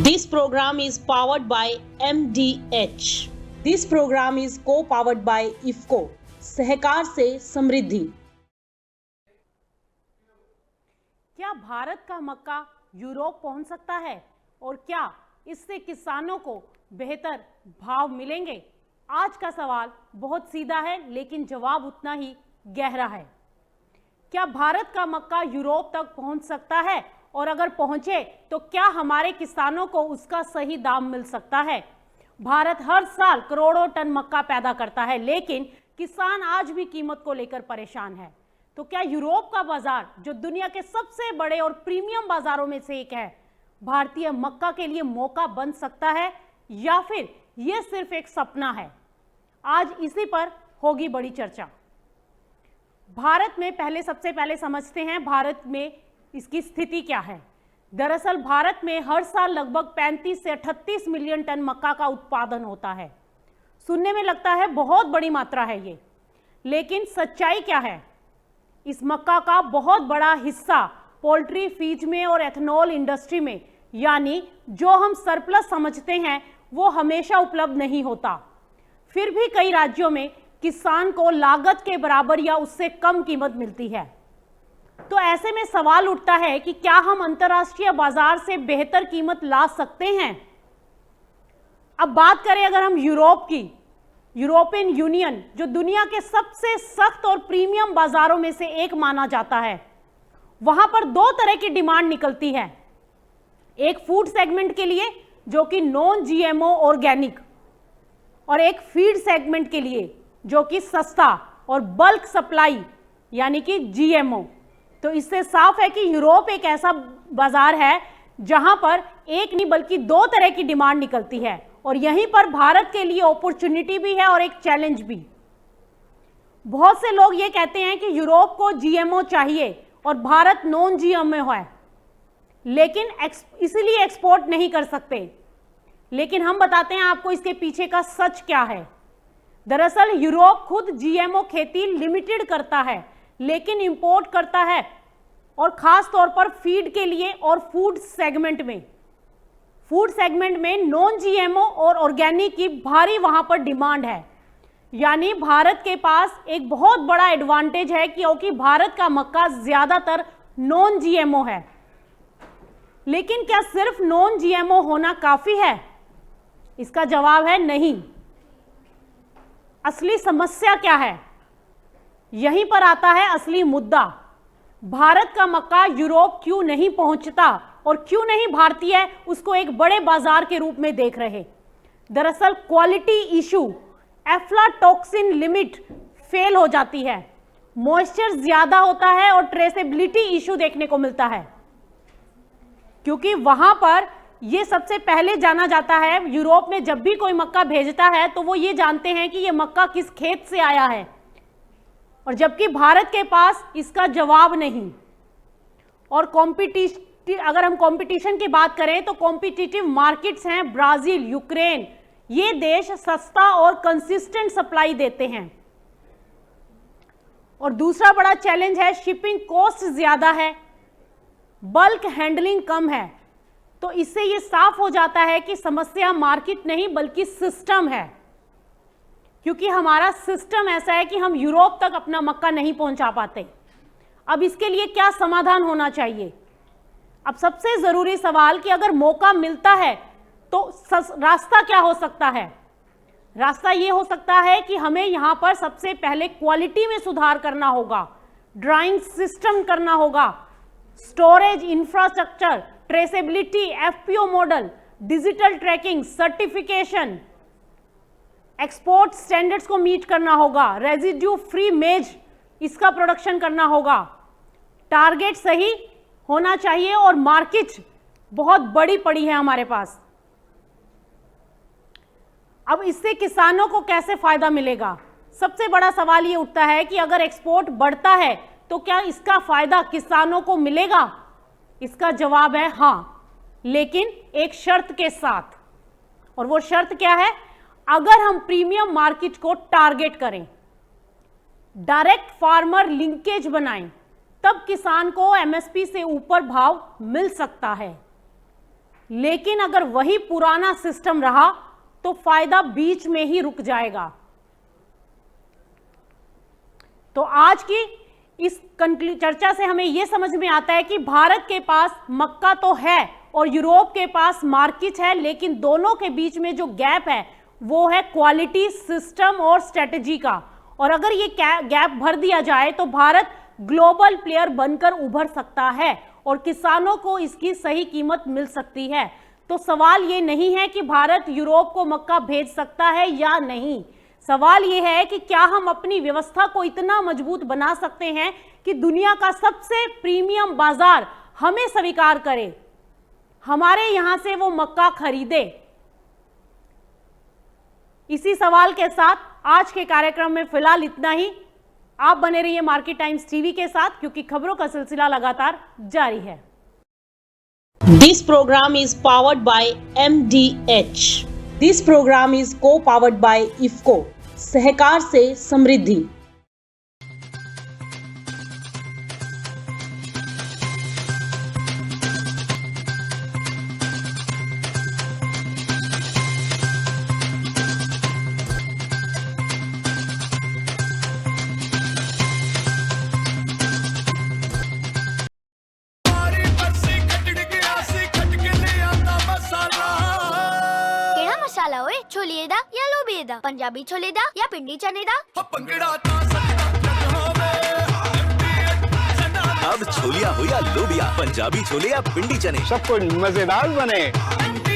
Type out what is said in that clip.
This program is powered by MDH. This program is co-powered by IFCO. सहकार से समृद्धि। क्या भारत का मक्का Europe पहुंच सकता है और क्या इससे किसानों को बेहतर भाव मिलेंगे? आज का सवाल बहुत सीधा है लेकिन जवाब उतना ही गहरा है। क्या भारत का मक्का यूरोप तक पहुंच सकता है और अगर पहुंचे तो क्या हमारे किसानों को उसका सही दाम मिल सकता है? भारत हर साल करोड़ों टन मक्का पैदा करता है लेकिन किसान आज भी कीमत को लेकर परेशान है। तो क्या यूरोप का बाजार, जो दुनिया के सबसे बड़े और प्रीमियम बाजारों में से एक है, भारतीय मक्का के लिए मौका बन सकता है या फिर यह सिर्फ एक सपना है? आज इसी पर होगी बड़ी चर्चा। भारत में सबसे पहले समझते हैं भारत में इसकी स्थिति क्या है। दरअसल भारत में हर साल लगभग 35 से 38 मिलियन टन मक्का का उत्पादन होता है। सुनने में लगता है बहुत बड़ी मात्रा है ये, लेकिन सच्चाई क्या है? इस मक्का का बहुत बड़ा हिस्सा पोल्ट्री, फीड में और एथनॉल इंडस्ट्री में, यानी जो हम सरप्लस समझते हैं, वो हमेशा उपलब्ध नहीं होता। फिर भी कई राज्यों में किसान को लागत के बराबर या उससे कम कीमत मिलती है। तो ऐसे में सवाल उठता है कि क्या हम अंतर्राष्ट्रीय बाजार से बेहतर कीमत ला सकते हैं? अब बात करें अगर हम यूरोप की, यूरोपियन यूनियन जो दुनिया के सबसे सख्त और प्रीमियम बाजारों में से एक माना जाता है, वहां पर दो तरह की डिमांड निकलती है। एक फूड सेगमेंट के लिए जो कि नॉन जीएमओ ऑर्गेनिक, और एक फीड सेगमेंट के लिए जो कि सस्ता और बल्क सप्लाई यानी कि जीएमओ। तो इससे साफ है कि यूरोप एक ऐसा बाजार है जहां पर एक नहीं बल्कि दो तरह की डिमांड निकलती है, और यहीं पर भारत के लिए अपॉर्चुनिटी भी है और एक चैलेंज भी। बहुत से लोग ये कहते हैं कि यूरोप को जीएमओ चाहिए और भारत नॉन जीएमओ है, लेकिन इसीलिए एक्सपोर्ट नहीं कर सकते। लेकिन हम बताते हैं आपको इसके पीछे का सच क्या है। दरअसल यूरोप खुद जीएमओ खेती लिमिटेड करता है लेकिन इंपोर्ट करता है, और खास तौर पर फीड के लिए और फूड सेगमेंट में नॉन जीएमओ और ऑर्गेनिक की भारी वहां पर डिमांड है। यानी भारत के पास एक बहुत बड़ा एडवांटेज है क्योंकि भारत का मक्का ज्यादातर नॉन जीएमओ है। लेकिन क्या सिर्फ नॉन जीएमओ होना काफी है? इसका जवाब है नहीं। असली समस्या क्या है? यहीं पर आता है असली मुद्दा। भारत का मक्का यूरोप क्यों नहीं पहुंचता और क्यों नहीं भारतीय उसको एक बड़े बाजार के रूप में देख रहे? दरअसल quality issue, aflatoxin limit fail हो जाती है, मॉइस्चर ज्यादा होता है और ट्रेसेबिलिटी इशू देखने को मिलता है। क्योंकि वहां पर यह सबसे पहले जाना जाता है, यूरोप में जब भी कोई मक्का भेजता है तो वो ये जानते हैं कि यह मक्का किस खेत से आया है, और जबकि भारत के पास इसका जवाब नहीं। और अगर हम कंपटीशन की बात करें तो कॉम्पिटिटिव मार्केट्स हैं ब्राजील, यूक्रेन, ये देश सस्ता और कंसिस्टेंट सप्लाई देते हैं। और दूसरा बड़ा चैलेंज है शिपिंग कॉस्ट ज्यादा है, बल्क हैंडलिंग कम है। तो इससे ये साफ हो जाता है कि समस्या मार्केट नहीं बल्कि सिस्टम है, क्योंकि हमारा सिस्टम ऐसा है कि हम यूरोप तक अपना मक्का नहीं पहुंचा पाते। अब इसके लिए क्या समाधान होना चाहिए? अब सबसे जरूरी सवाल कि अगर मौका मिलता है तो रास्ता क्या हो सकता है? रास्ता ये हो सकता है कि हमें यहां पर सबसे पहले क्वालिटी में सुधार करना होगा, ड्राइंग सिस्टम करना होगा, storage infrastructure, traceability, FPO model, digital tracking, certification, export standards को मीट करना होगा, रेजिड्यू फ्री मेज इसका प्रोडक्शन करना होगा, टारगेट सही होना चाहिए, और मार्केट बहुत बड़ी पड़ी है हमारे पास। अब इससे किसानों को कैसे फायदा मिलेगा? सबसे बड़ा सवाल ये उठता है कि अगर एक्सपोर्ट बढ़ता है तो क्या इसका फायदा किसानों को मिलेगा? इसका जवाब है हाँ, लेकिन एक शर्त के साथ। और वो शर्त क्या है? अगर हम प्रीमियम मार्केट को टारगेट करें, डायरेक्ट फार्मर लिंकेज बनाएं, तब किसान को एमएसपी से ऊपर भाव मिल सकता है। लेकिन अगर वही पुराना सिस्टम रहा तो फायदा बीच में ही रुक जाएगा। तो आज की इस चर्चा से हमें यह समझ में आता है कि भारत के पास मक्का तो है और यूरोप के पास मार्किट है, लेकिन दोनों के बीच में जो गैप है वो है क्वालिटी, सिस्टम और स्ट्रेटजी का। और अगर ये गैप भर दिया जाए तो भारत ग्लोबल प्लेयर बनकर उभर सकता है और किसानों को इसकी सही कीमत मिल सकती है। तो सवाल ये नहीं है कि भारत यूरोप को मक्का भेज सकता है या नहीं, सवाल ये है कि क्या हम अपनी व्यवस्था को इतना मजबूत बना सकते हैं कि दुनिया का सबसे प्रीमियम बाजार हमें स्वीकार करे, हमारे यहां से वो मक्का खरीदे। इसी सवाल के साथ आज के कार्यक्रम में फिलहाल इतना ही। आप बने रहिए मार्केट टाइम्स टीवी के साथ, क्योंकि खबरों का सिलसिला लगातार जारी है। This program is powered by MDH. This program is co-powered by IFCO. सहकार से समृद्धि। मसाला ओए, छोलिए दा या लोबिए दा, पंजाबी छोले दा या पिंडी चने दा। अब छोलिया हो या लोबिया, पंजाबी छोले या पिंडी चने, सब कुछ मजेदार बने।